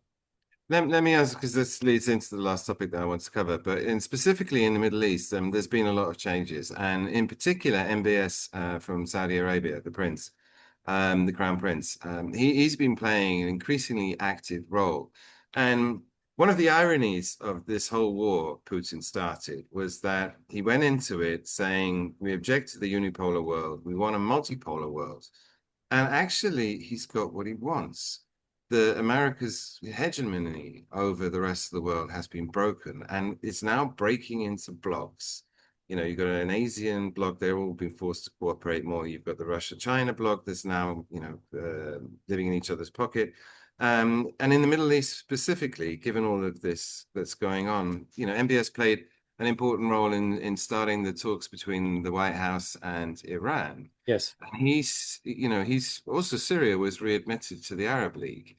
Let me ask, because this leads into the last topic that I want to cover, but specifically in the Middle East, there's been a lot of changes, and in particular, MBS from Saudi Arabia, the Prince, the Crown Prince, he's been playing an increasingly active role. And one of the ironies of this whole war Putin started was that he went into it saying, we object to the unipolar world, we want a multipolar world. And actually, he's got what he wants. The America's hegemony over the rest of the world has been broken, and it's now breaking into blocks. You've got an Asian bloc; they're all been forced to cooperate more. You've got the Russia-China bloc that's now, living in each other's pocket. And in the Middle East specifically, given all of this that's going on, MBS played an important role in starting the talks between the White House and Iran. Yes, He's also Syria was readmitted to the Arab League,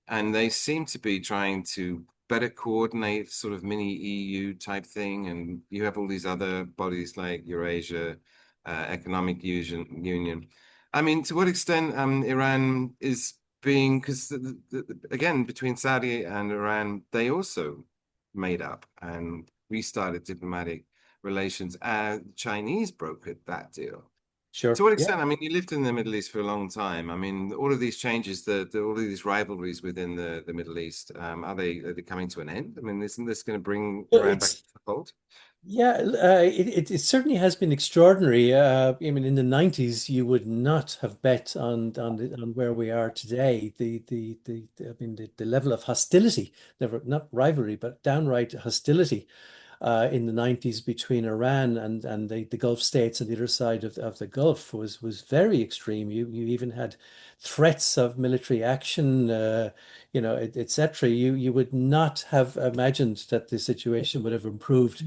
and they seem to be trying to better coordinate sort of mini EU type thing. And you have all these other bodies like Eurasia Economic Union. I mean, to what extent Iran is being, because again, between Saudi and Iran, they also made up and restarted diplomatic relations. Chinese brokered that deal. To sure. what Yeah. extent? I mean, you lived in the Middle East for a long time. I mean, all of these changes, all of these rivalries within the Middle East, are they coming to an end? I mean, isn't this going to bring Well, Iran back to the fold? yeah, it certainly has been extraordinary. I mean, in the 90s, you would not have bet on where we are today. I mean, the level of hostility, never not rivalry, but downright hostility in the 90s between Iran and the Gulf states on the other side of the Gulf was very extreme. You even had threats of military action, etc. You would not have imagined that the situation would have improved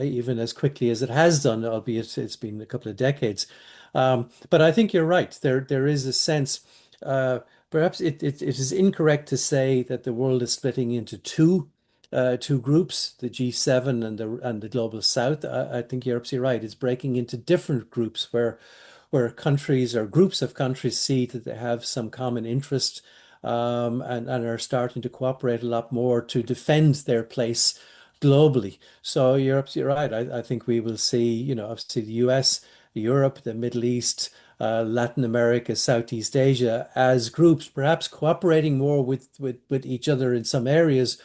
even as quickly as it has done, albeit it's been a couple of decades. But I think you're right. There is a sense. Perhaps it is incorrect to say that the world is splitting into two groups, the G7 and the Global South. I think you're absolutely right. It's breaking into different groups where countries or groups of countries see that they have some common interest and are starting to cooperate a lot more to defend their place globally. So you're absolutely right. I think we will see, obviously the US, Europe, the Middle East, Latin America, Southeast Asia as groups, perhaps cooperating more with each other in some areas.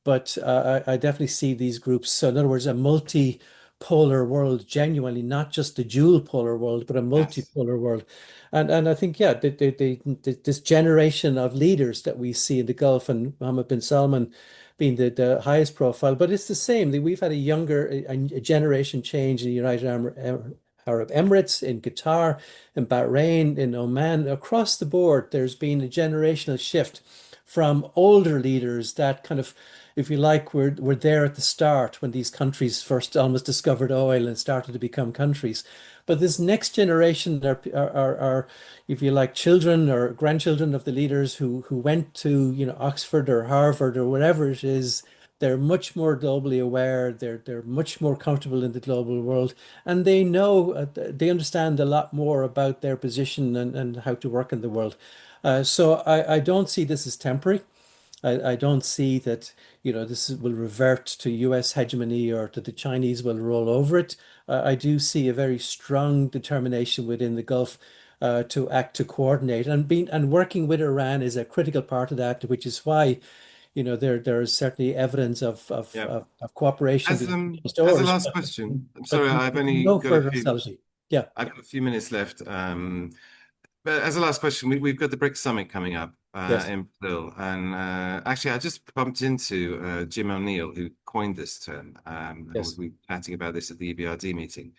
But I definitely see these groups. So in other words, a multipolar world, genuinely, not just a dual polar world, but a Yes. multipolar world. And I think, yeah, this generation of leaders that we see in the Gulf, and Mohammed bin Salman being the highest profile, but it's the same. We've had a generation change in the Arab Emirates, in Qatar, in Bahrain, in Oman. Across the board, there's been a generational shift from older leaders that kind of, if you like, were there at the start when these countries first almost discovered oil and started to become countries. But this next generation are, if you like, children or grandchildren of the leaders who went to, Oxford or Harvard or whatever it is. They're much more globally aware. They're much more comfortable in the global world, and they know they understand a lot more about their position and how to work in the world. So I don't see this as temporary. I don't see that, this will revert to US hegemony or that the Chinese will roll over it. I do see a very strong determination within the Gulf to act to coordinate, and working with Iran is a critical part of that, which is why, there is certainly evidence Yeah. of cooperation As between um those as a doors, last question, I'm but sorry, I've only no got a further few hostility. Yeah. I've got a few minutes left. But as a last question, we've got the BRICS summit coming up Yes. in Brazil, and actually, I just bumped into Jim O'Neill, who coined this term, and Yes. we were chatting about this at the EBRD meeting.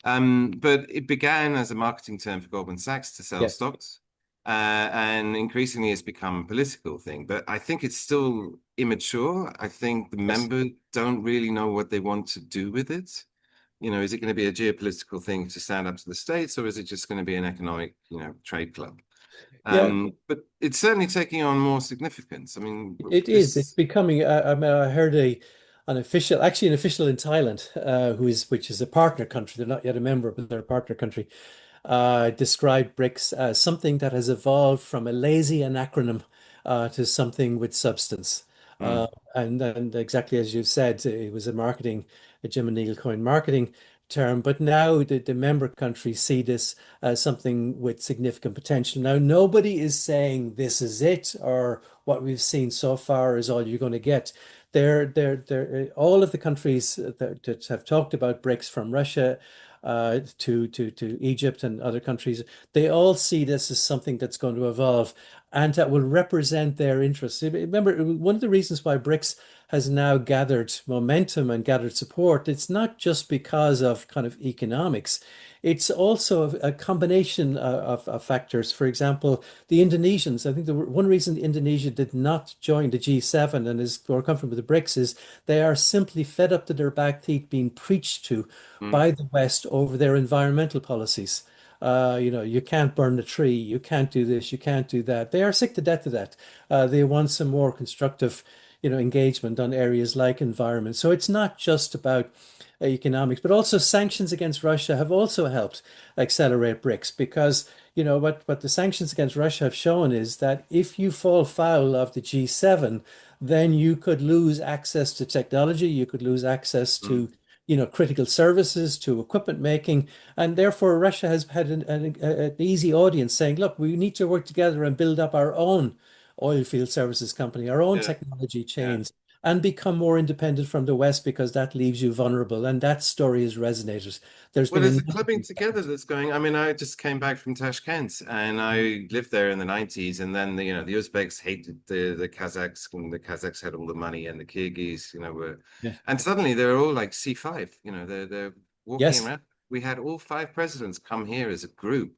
But it began as a marketing term for Goldman Sachs to sell Yes. stocks, and increasingly it's become a political thing. But I think it's still immature. I think the Yes. members don't really know what they want to do with it. Is it going to be a geopolitical thing to stand up to the states, or is it just going to be an economic, trade club? Yeah. But it's certainly taking on more significance. I mean, It is. It's this. becoming. I mean, I heard an official in Thailand, which is a partner country. They're not yet a member, but they're a partner country. Described BRICS as something that has evolved from a lazy acronym to something with substance. Uh, Mm, and exactly as you said, it was a Jim and Neil coin marketing term. But now the member countries see this as something with significant potential. Now, nobody is saying this is it or what we've seen so far is all you're going to get. All of the countries that have talked about BRICS, from Russia to Egypt and other countries, they all see this as something that's going to evolve and that will represent their interests. Remember, one of the reasons why BRICS has now gathered momentum and gathered support, it's not just because of kind of economics. It's also a combination of factors. For example, the Indonesians, I think one reason Indonesia did not join the G7 and is or come from the BRICS is they are simply fed up to their back teeth being preached to mm, by the West over their environmental policies. You can't burn the tree, you can't do this, you can't do that. They are sick to death of that. They want some more constructive, engagement on areas like environment. So it's not just about economics, but also sanctions against Russia have also helped accelerate BRICS because, what the sanctions against Russia have shown is that if you fall foul of the G7, then you could lose access to technology, you could lose access mm. to critical services, to equipment making, and therefore Russia has had an easy audience saying, look, we need to work together and build up our own oil field services company, our own Yeah, technology yeah. chains, and become more independent from the West because that leaves you vulnerable. And that story has resonated. There's Well, been there's a enough of clubbing these together efforts. that's going. I mean, I just came back from Tashkent and I lived there in the 90s. And then, the Uzbeks hated the Kazakhs, and the Kazakhs had all the money, and the Kyrgyz, were. Yeah. And suddenly they're all like C5, they're walking Yes. around. We had all five presidents come here as a group,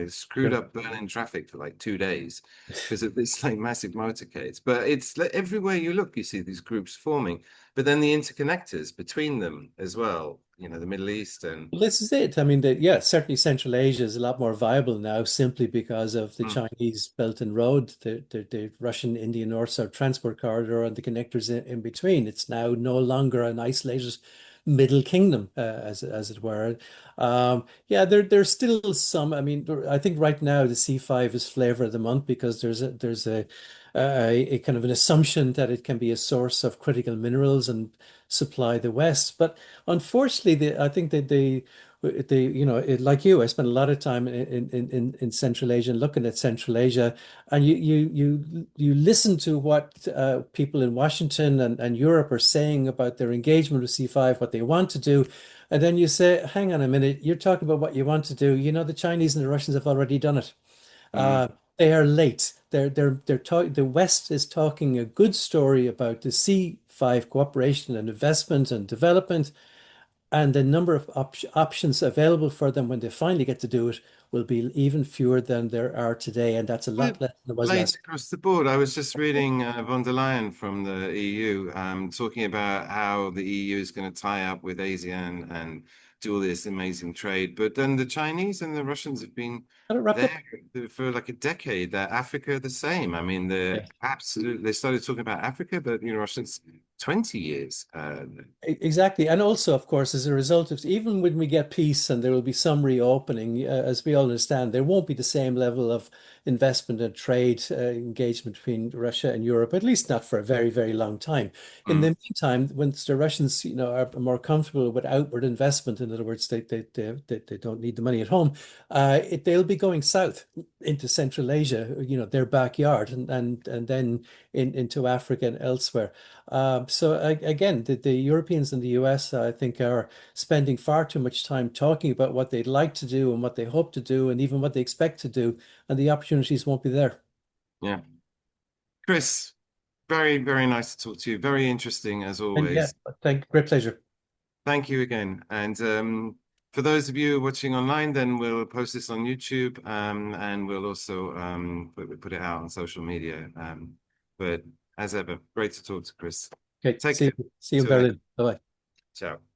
screwed Sure. up Berlin traffic for like 2 days because of this like massive motorcades. But it's like, everywhere you look, you see these groups forming. But then the interconnectors between them as well, the Middle East and. Well, this is it. I mean, yeah, certainly Central Asia is a lot more viable now simply because of the Mm, Chinese Belt and Road, the Russian Indian North-South transport corridor, and the connectors in between. It's now no longer an isolated middle kingdom, as it were. Yeah, there's still some. I mean, I think right now the C5 is flavor of the month because there's a a kind of an assumption that it can be a source of critical minerals and supply the West. But unfortunately, I think that like you, I spent a lot of time in Central Asia and looking at Central Asia, and you listen to what people in Washington and Europe are saying about their engagement with C5, what they want to do. And then you say, hang on a minute, you're talking about what you want to do. You know, the Chinese and the Russians have already done it. Mm. They are late. They're talking. The West is talking a good story about the C5 cooperation and investment and development, and the number of options available for them when they finally get to do it will be even fewer than there are today, and that's a We're lot less than it was late last. across the board. I was just reading von der Leyen from the EU talking about how the EU is going to tie up with ASEAN and do all this amazing trade. But then the Chinese and the Russians have been Got it wrapped up. there for like a decade. Africa the same. I mean, Yeah. they started talking about Africa, but Russians 20 years. Exactly. And also, of course, as a result of even when we get peace and there will be some reopening, as we all understand, there won't be the same level of investment and trade engagement between Russia and Europe, at least not for a very, very long time. In Mm, the meantime, once the Russians, are more comfortable with outward investment, in other words, they don't need the money at home, they'll be going south into Central Asia, their backyard, and then into Africa and elsewhere. Again, the Europeans and the US, I think, are spending far too much time talking about what they'd like to do and what they hope to do and even what they expect to do, and the opportunities won't be there. yeah. Chris, very, very nice to talk to you. Very interesting as And yeah, always. great pleasure. Thank you again. And for those of you watching online, then we'll post this on YouTube and we'll also put it out on social media. But as ever, great to talk to Chris. Okay, Take care. see you in See you later. Berlin. Bye bye. Ciao.